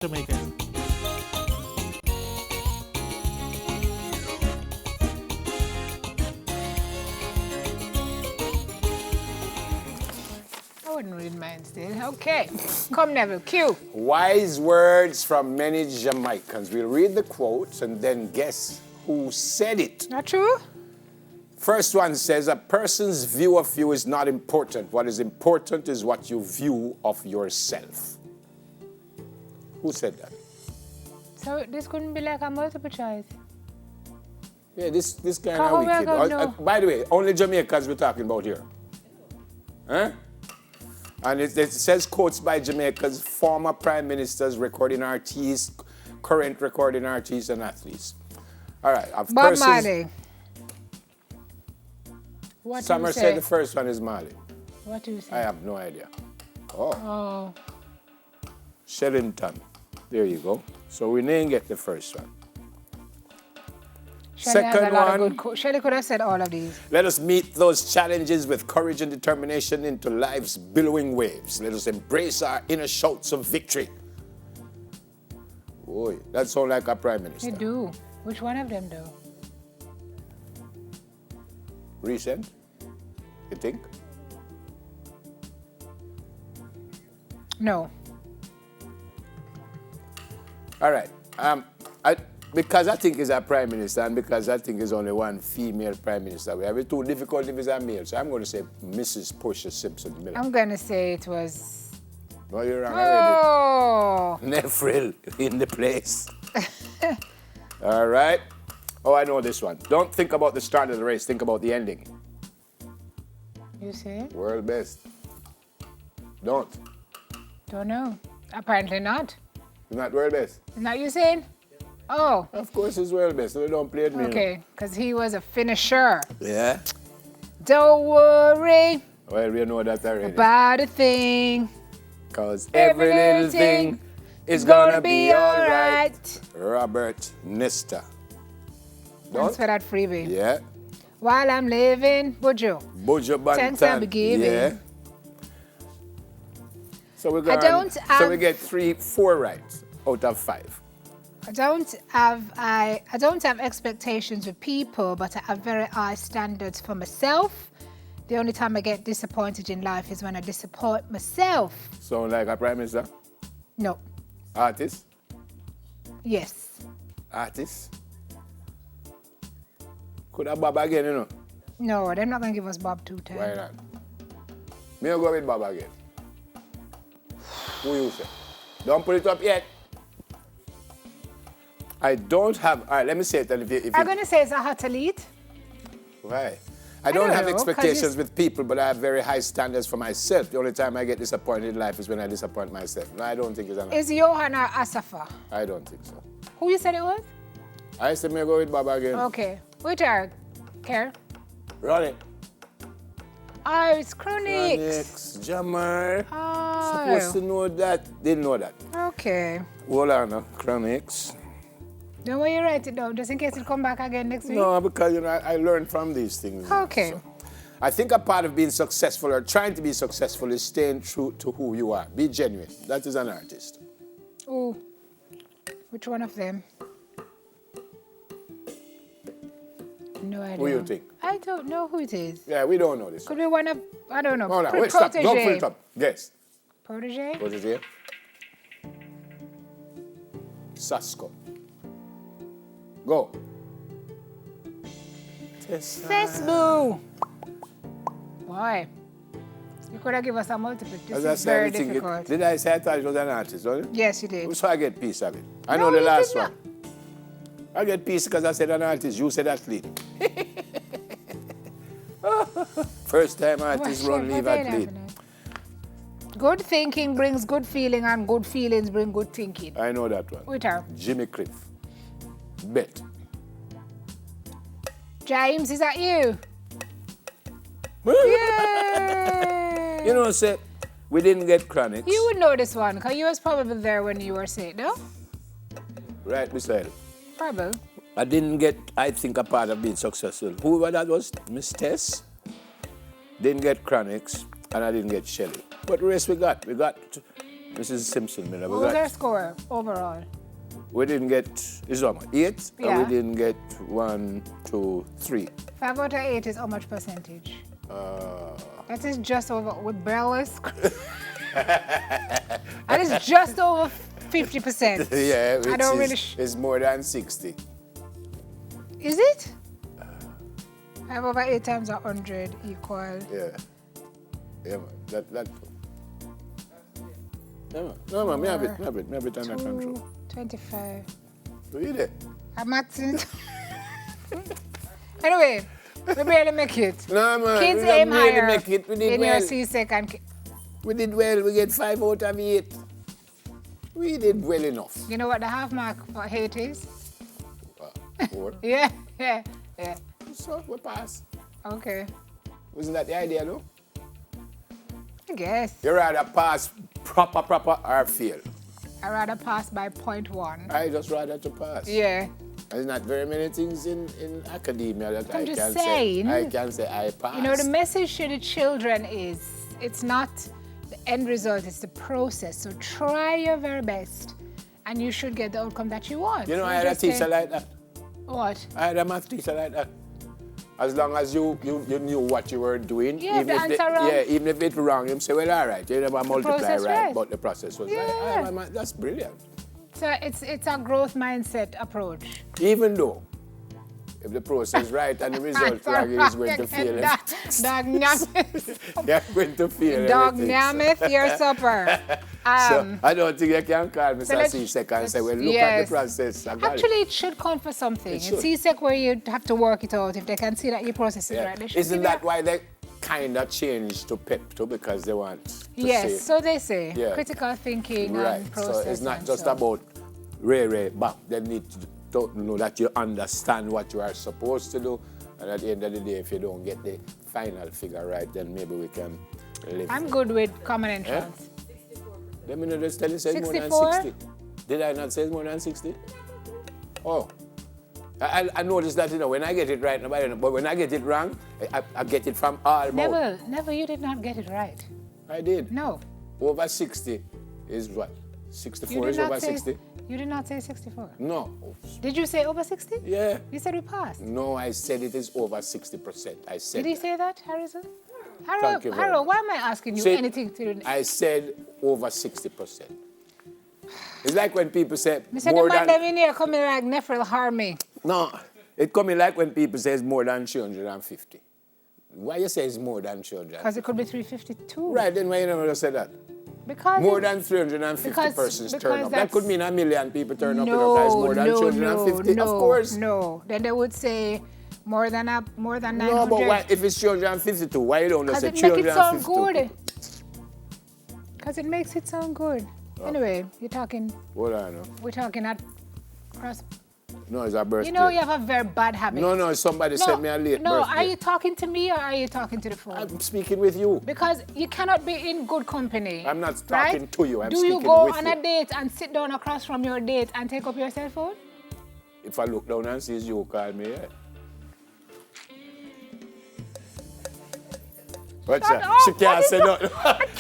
Jamaican. I wouldn't read mine still. Okay. Come, Neville. Cue. Wise words from many Jamaicans. We'll read the quotes and then guess who said it. Not true? First one says, a person's view of you is not important. What is important is what you view of yourself. Who said that? So this couldn't be like a multiple choice. Yeah, this kind How of we are wicked. gonna know? By the way, only Jamaicans we're talking about here. Huh? And it says quotes by Jamaica's former prime ministers, recording artists, current recording artists and athletes. All right. Bob Marley. What do Summer you said say? the first one is Marley. What do you say? I have no idea. Oh, Oh. Shellington. There you go. So we didn't get the first one. Shelley has a Second lot of one. good Shelley could have said all of these. Let us meet those challenges with courage and determination into life's billowing waves. Let us embrace our inner shouts of victory. Boy, that sounds like a prime minister. They do. Which one of them, though? Recent, you think? No. All right. Because I think he's a prime minister and because I think there's only one female prime minister, we have it too difficult if he's a male. So I'm going to say Mrs. Portia Simpson Miller. I'm going to say it was... No, you're wrong. I Oh! read it. Nefril in the place. All right. Oh, I know this one. Don't think about the start of the race. Think about the ending. You see? World best. Don't. Don't know. Apparently not. It's not world best. Is that you saying? Oh. Of course it's world best. So don't play it me. Okay. Because he was a finisher. Yeah. Don't worry Well, we know that already. about a thing. Because every little thing is gonna be alright. Robert Nesta. Thanks for that freebie. Yeah. While I'm living, Bujo. Bujo Bantan. Thanks I'll be giving. Yeah. So we got. So we get 4 right out of 5. I don't have expectations with people, but I have very high standards for myself. The only time I get disappointed in life is when I disappoint myself. Sound like a prime minister? No. Artist? Yes. Artist? Could have Bob again, you know? No, they're not going to give us Bob 2 times. Why not? Me go with Bob again. Who you say? Don't put it up yet. I don't have. All right, let me say it. I'm going to say it's a hot elite. Why? I don't have know, 'cause expectations with people, but I have very high standards for myself. The only time I get disappointed in life is when I disappoint myself. No, I don't think it's an. Is Johan or Asafa? I don't think so. Who you said it was? I said me go with Bob again. Okay. Which are? Care? Run it. Oh, it's Chronix. Chronix, Jamar. Oh. Supposed to know that. Didn't know that. Okay. Hold on, Chronix. Don't worry, you write it down, just in case it come back again next week. No, because I learned from these things. Okay. So, I think a part of being successful or trying to be successful is staying true to who you are. Be genuine. That is an artist. Ooh. Which one of them? No idea. Who you think? I don't know who it is. Yeah, we don't know this. Could be one of, I don't know. Hold on, wait, stop. Don't put it up. Guess. Protege? What is it? Sasko. Go. Sesboo. Why? You could have given us a multiple. This As I is said, very everything. difficult. Did I say I thought it was an artist, wasn't it? Yes, you did. So I get peace of it. I No, know the you last did one. I get peace because I said an artist. You said athlete. First time artists run, leave athlete. Good thinking brings good feeling, and good feelings bring good thinking. I know that one. Which are? Jimmy Cliff. Bet. James, is that you? Yay! You know, say, we didn't get Chronix. You would know this one, because you was probably there when you were saying, no? Right beside it. Probably. I didn't get, I think, a part of being successful. Whoever that was, Miss Tess, didn't get Chronix, and I didn't get Shelley. But the rest we got Mrs. Simpson, What was our score overall? we didn't get, is what, 8? Yeah. And we didn't get 1, 2, 3. 5 out of 8 is how much percentage? That is just over, with barrels. That is just over 50%. Yeah, I don't which really. is more than 60. Is it? 5 over 8 times 100 equal. Yeah. Yeah, man. That. Yeah, man. No, man, me have it under control. 25. Do you there? I'm at it. Anyway, we barely make it. No, man. Kids we aim don't really higher make it. We did in well. your C-second. We did well. We get 5 out of 8. We did well enough. You know what the half mark for hate is? 4. Yeah. So we pass. Okay. Wasn't that the idea, though? I guess. You rather pass proper or fail? I'd rather pass by 0.1. I just rather to pass. Yeah. There's not very many things in academia that I'm I just can saying, say. I can say I pass. You know, the message to the children is, it's not the end result, it's the process. So try your very best, and you should get the outcome that you want. You know, So I had a just teacher say, like that. What? I had a math teacher like that. As long as you knew what you were doing, Yeah, the answer wrong. even if it's wrong, you say, well, all right, you never multiply process right, right. but the process was Yeah. right. That's brilliant. So it's a growth mindset approach. Even though, if the process is right and the result wrong, you're going to fail it. Dog Namath. You're going to fail Dog everything. Namath, your supper. So I don't think you can call Mr. C-Sec and say, well, look at the process. I got it. Actually, it should count for something. It In should. C-Sec, where you have to work it out, if they can see that your process is Yeah. right, they should Isn't give that you why they kind of changed to PEP too? Because they want to Yes, say, so they say. Yeah. Critical thinking right. and process. So it's not and just so. about back. They need to know that you understand what you are supposed to do. And at the end of the day, if you don't get the final figure right, then maybe we can live. I'm good with common entrance. Let me know, just tell you, say more than 64? 60. Did I not say more than 60? Oh. I noticed that, when I get it right, nobody knows. But when I get it wrong, I get it from all mouth. Never, you did not get it right. I did. No. Over 60 is what? 64 You did is not over say, 60? You did not say 64. No. Did you say over 60? Yeah. You said we passed. No, I said it is over 60%. I said Did he that. say that, Harrison? Thank you very Harold, much. why am I asking you See, anything to do? I said over 60%. It's like when people say Mr. more the man than... them in here coming like Nephril Harmy. No, it coming like when people say it's more than 350. Why you say it's more than 300? Because it could be 352. Right, then why you never say that? Because More than 350 persons turn up. That that's- could mean 1 million people turn up in a No, place more than no, 350. no, Of course. No, then they would say more than 900. No, but why, if it's 352, why you don't just Because say it makes it sound 352? good. Because it makes it sound good. Anyway, you're talking, What I know? we're talking at cross. No, it's our birthday. You know, you have a very bad habit. No, somebody sent me a late No, birthday. are you talking to me or are you talking to the phone? I'm speaking with you. Because you cannot be in good company. I'm not right? talking to you, I'm Do speaking you go with on you. a date and sit down across from your date and take up your cell phone? If I look down and see you, call me, yeah. What's Shut that? up, She can't what say is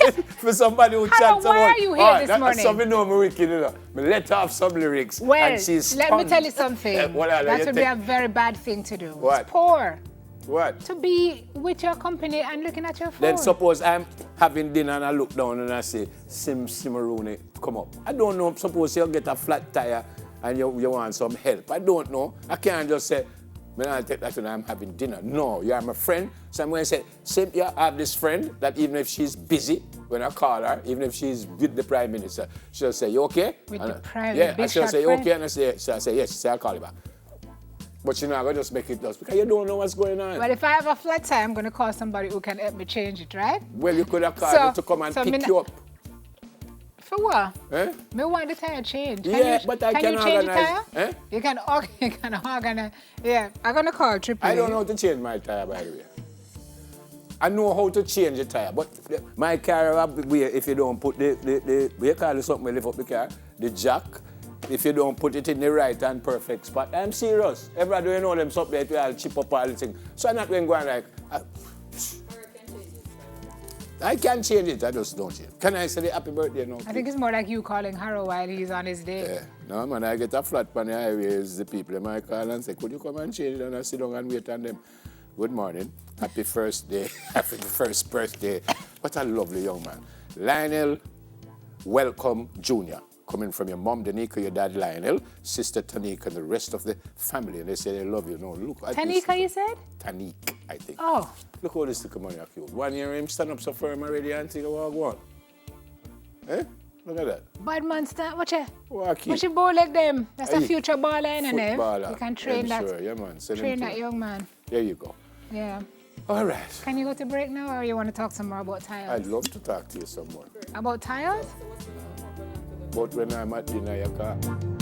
nothing. For somebody who chants Hannah, why are you here this morning? That's something know me wicked, I let off some lyrics. Well, and she's let me stunned. tell you something. What are That you would be think? a very bad thing to do. What? It's poor What? to be with your company and looking at your phone. Then suppose I'm having dinner and I look down and I say, Simmeroni, come up. I don't know, suppose you get a flat tire and you want some help. I don't know. I can't just say, man, I'll take that when I'm having dinner. No, you are my friend. So I'm going to say, same, yeah, I have this friend that even if she's busy, when I call her, even if she's with the Prime Minister, she'll say, you okay? With and the Prime Yeah, and she'll Bishop say, you friend? okay? And I say, yes. She say, I'll call you back. But you know, I'm going to just make it just because you don't know what's going on. But if I have a flat tire, I'm going to call somebody who can help me change it, right? Well, you could have called me to come and pick you up. For what? Eh? Me want the tire change. Yeah, but I can you change the organize- tire? Eh? You can organize. Yeah, I'm going to call AAA. I don't know how to change my tire, by the way. I know how to change the tire, but my car, if you don't put the we call it something we lift up the car, the jack, if you don't put it in the right and perfect spot, I'm serious. Everybody you know them something that I'll chip up all the thing. So I'm not going to go and like, I can change it, I just don't change. Can I say the happy birthday now? I think it's more like you calling Harrow while he's on his day. Yeah. No, man, I get a flat on the highways, the people in my call and say, could you come and change it? And I sit down and wait on them. Good morning. Happy first day. Happy first birthday. What a lovely young man. Lionel, welcome, Junior. Coming from your mom, Danica, your dad, Lionel, sister Tanika, and the rest of the family. And they say they love you. No, look at this. Tanika, you said? Tanik, I think. Oh. Look how this little money are cute. 1 year him stand up so firm already and think, oh, go on. Eh? Look at that. Bad man stand. Watch it. Watch your ball like them. That's a future baller, innit? Footballer. You can train Yeah, that. sure. Yeah, man. Send Train him that to- young man. There you go. Yeah. All right. Can you go to break now, or you want to talk some more about I'd tires? love to talk to you some more. About tires? But when I'm at dinner, you can't.